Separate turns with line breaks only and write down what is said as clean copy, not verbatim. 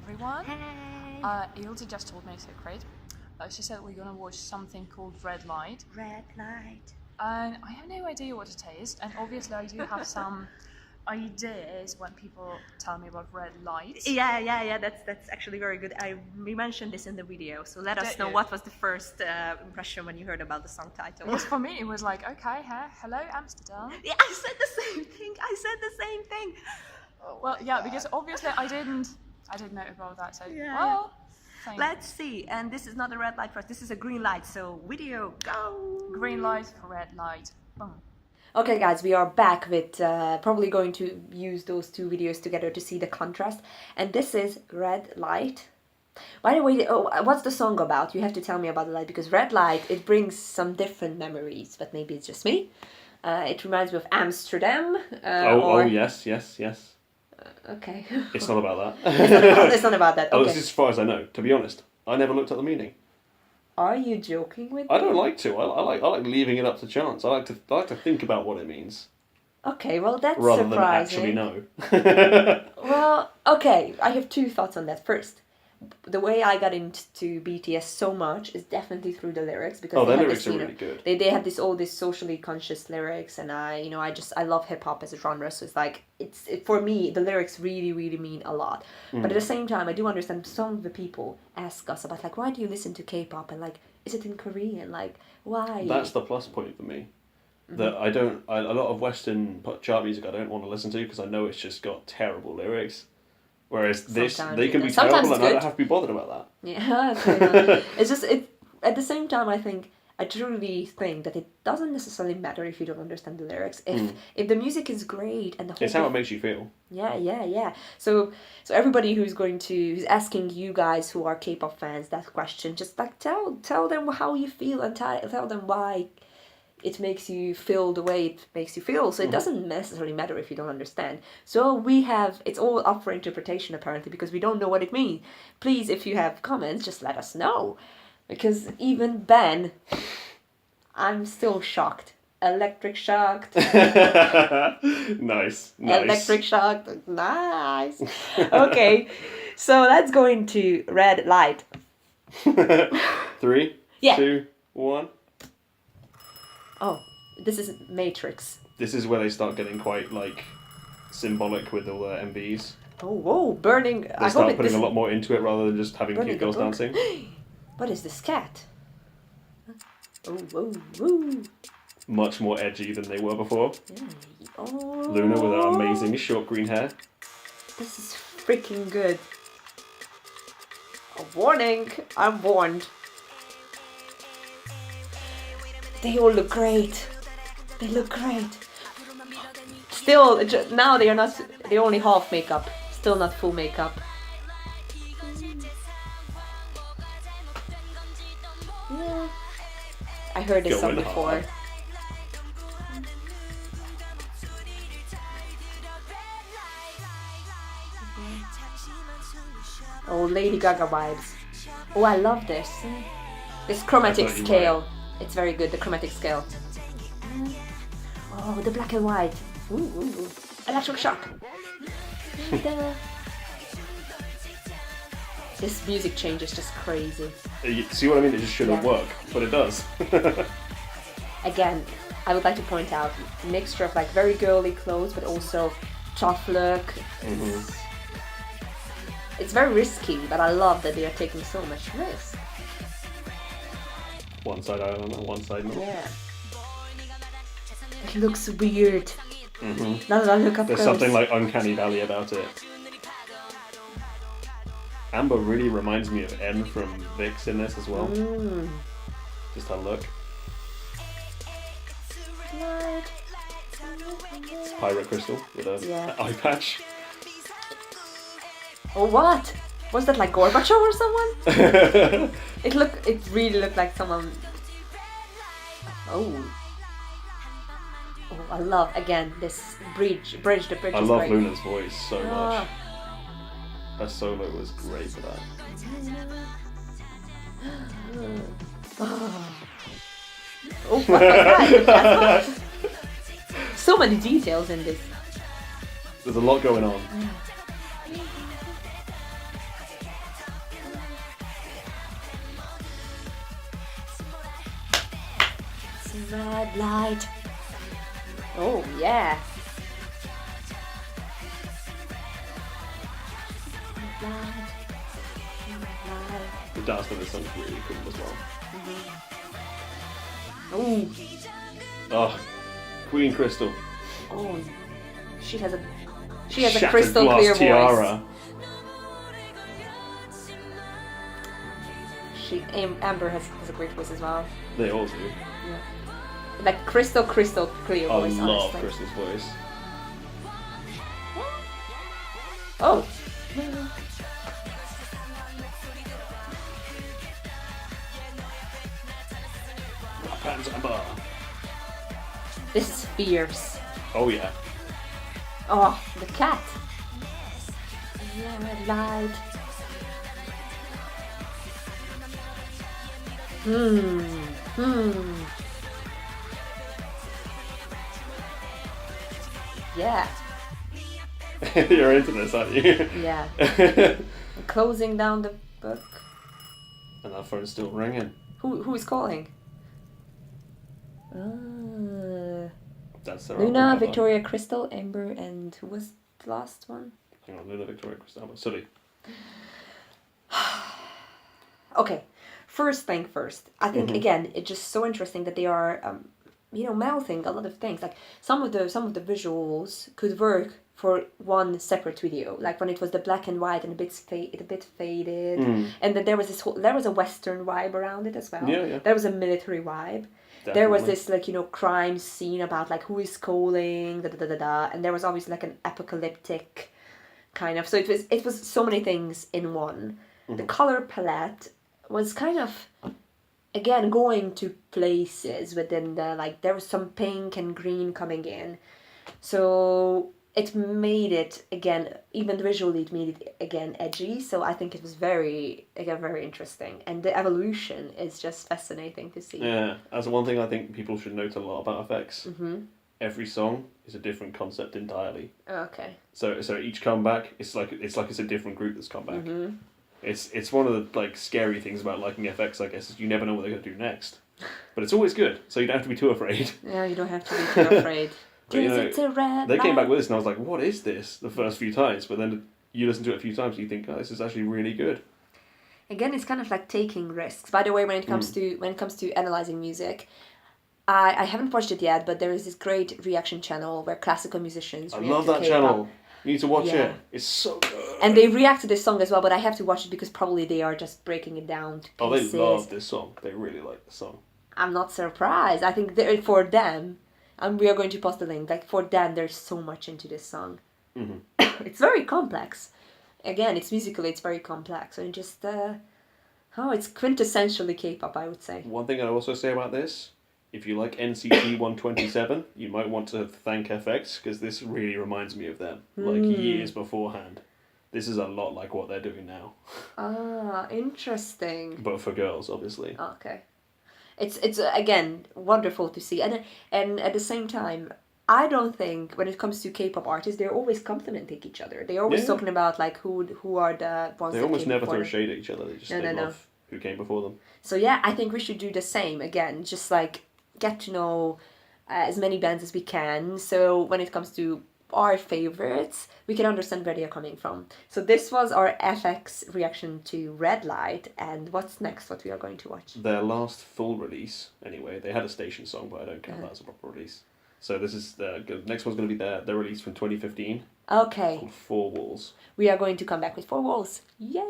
everyone.
Hey.
Ildi just told me a secret. She said we're gonna watch something called Red Light.
Red light.
And I have no idea what it is. And obviously I do have some ideas when people tell me about red lights.
Yeah. That's actually very good. We mentioned this in the video, so let us know what was the first impression when you heard about the song title.
Yes, for me it was like, okay, hello Amsterdam.
Yeah, I said the same thing. Oh,
well, yeah, because obviously I didn't know about that. So thanks.
Let's see. And this is not a red light for us. This is a green light. So video, go.
Green light, red light. Boom.
Okay guys, we are back with probably going to use those two videos together to see the contrast. And this is Red Light. By the way, what's the song about? You have to tell me about the light, because Red Light, it brings some different memories, but maybe it's just me. It reminds me of Amsterdam.
Yes.
Okay.
It's not about that.
It's not about that.
Oh,
Okay.
this is as far as I know. To be honest, I never looked at the meaning.
Are you joking with me?
I don't like to. I like leaving it up to chance. I like to think about what it means.
Okay, well that's
rather
surprising.
than actually know.
Well, okay, I have two thoughts on that. First, the way I got into BTS so much is definitely through the lyrics, because
their lyrics are really good.
They have all this socially conscious lyrics, and I love hip hop as a genre, so it's like for me the lyrics really mean a lot. But at the same time, I do understand some of the people ask us about like, why do you listen to K-pop, and like, is it in Korean, like why?
That's the plus point for me. That a lot of Western chart music I don't want to listen to because I know it's just got terrible lyrics. Whereas this, they can be terrible, and I don't have to be bothered about that.
Yeah, okay. It's just at the same time, I truly think that it doesn't necessarily matter if you don't understand the lyrics. If the music is great and the whole
it's how it makes you feel.
Yeah. So everybody who's asking you guys who are K-pop fans that question, just like tell them how you feel, and tell them why it makes you feel the way it makes you feel. So it doesn't necessarily matter if you don't understand. So it's all up for interpretation apparently, because we don't know what it means. Please, if you have comments, just let us know. Because even Ben, I'm still shocked. Electric shocked.
Nice.
Electric shocked. Nice. Okay, so let's go into Red Light.
3, 2, 1.
Oh, this is Matrix.
This is where they start getting quite like symbolic with all the MVs.
Oh, whoa, burning.
They start putting a lot more into it rather than just having cute girls dancing.
What is this cat? Oh.
Much more edgy than they were before.
Oh.
Luna with her amazing short green hair.
This is freaking good. A warning, I'm warned. They all look great. They look great. Still, now they only half makeup. Still not full makeup. Yeah. I heard this song before. Oh, Lady Gaga vibes. Oh, I love this. This chromatic scale. It's very good, the chromatic scale. Oh, the black and white. Ooh. Electric shock. This music change is just crazy.
You see what I mean? It just shouldn't work, but it does.
Again, I would like to point out a mixture of like very girly clothes, but also tough look. It's very risky, but I love that they are taking so much risk.
One side island and one side not.
Yeah. It looks weird. Now that I look up
There's something like Uncanny Valley about it. Amber really reminds me of N from Vix in this as well. Just her look. Pirate Crystal with a eye patch.
Oh, what? Was that like Gorbachev or someone? It really looked like someone. Oh, I love again this bridge. The bridge
I
is
love
great.
Luna's voice so much. Her solo was great for that.
Oh, what was that? So many details in this.
There's a lot going on.
Red light. Oh yeah. Red light.
The dance for this song's really cool as well.
Oh.
Oh, Queen Crystal.
Oh. She has a
Shattered
crystal
glass
clear
tiara.
voice. Amber has a great voice as well.
They all do.
Yeah. Like crystal clear voice.
I love
honestly.
Crystal's voice.
Oh.
Rapunzel.
This is fierce.
Oh yeah.
Oh, the cat. Yeah, red light. Yeah.
You're into this, aren't you?
Yeah. Closing down the book.
And that phone's still ringing.
Who is calling?
That's the
Luna, Victoria, Crystal, Amber, and who was the last one?
Hang on, Luna, Victoria, Crystal, Sully.
Okay, first thing first. I think again, it's just so interesting that they are, mouthing a lot of things. Like some of the visuals could work for one separate video. Like when it was the black and white and a bit faded, and then there was a Western vibe around it as well.
Yeah.
There was a military vibe.
Definitely.
There was this crime scene about like who is calling, and there was obviously like an apocalyptic kind of. So it was so many things in one. The color palette was kind of, again, going to places within the, there was some pink and green coming in. So it made it, again, even visually, it made it, again, edgy. So I think it was very interesting. And the evolution is just fascinating to see.
Yeah, as one thing I think people should note a lot about FX. Every song is a different concept entirely.
Okay.
So each comeback, it's like it's a different group that's come back. It's one of the scary things about liking FX, I guess, is you never know what they're going to do next. But it's always good, so you don't have to be too afraid.
Yeah, you don't have to be too afraid.
But, they came back with this and I was like, what is this? The first few times. But then you listen to it a few times and you think, oh, this is actually really good.
Again, it's kind of like taking risks. By the way, when it comes to analyzing music, I haven't watched it yet, but there is this great reaction channel where classical musicians react
love
to
that
K-pop.
channel. You need to watch it. It's so good.
And they react to this song as well, but I have to watch it because probably they are just breaking it down to pieces.
Oh, they love this song. They really like the song.
I'm not surprised. I think for them, and we are going to post the link, for them, there's so much into this song. It's very complex. Again, it's musically, it's very complex. And just, it's quintessentially K-pop, I would say.
One thing I'd also say about this, if you like NCT 127, you might want to thank FX, because this really reminds me of them, years beforehand. This is a lot like what they're doing now.
Ah, interesting.
But for girls, obviously.
Okay. It's again wonderful to see, and at the same time, I don't think when it comes to K-pop artists, they're always complimenting each other. They're always talking about who are the ones.
They
that
almost
came
never
before
throw
them.
shade at each other. They just love who came before them.
So yeah, I think we should do the same again. Just get to know as many bands as we can. So when it comes to our favorites, we can understand where they are coming from. So this was our FX reaction to Red Light, and what's next? What we are going to watch?
Their last full release, anyway. They had a station song, but I don't count that as a proper release. So this is the next one's going to be their release from 2015.
Okay.
Called Four Walls.
We are going to come back with Four Walls. Yay!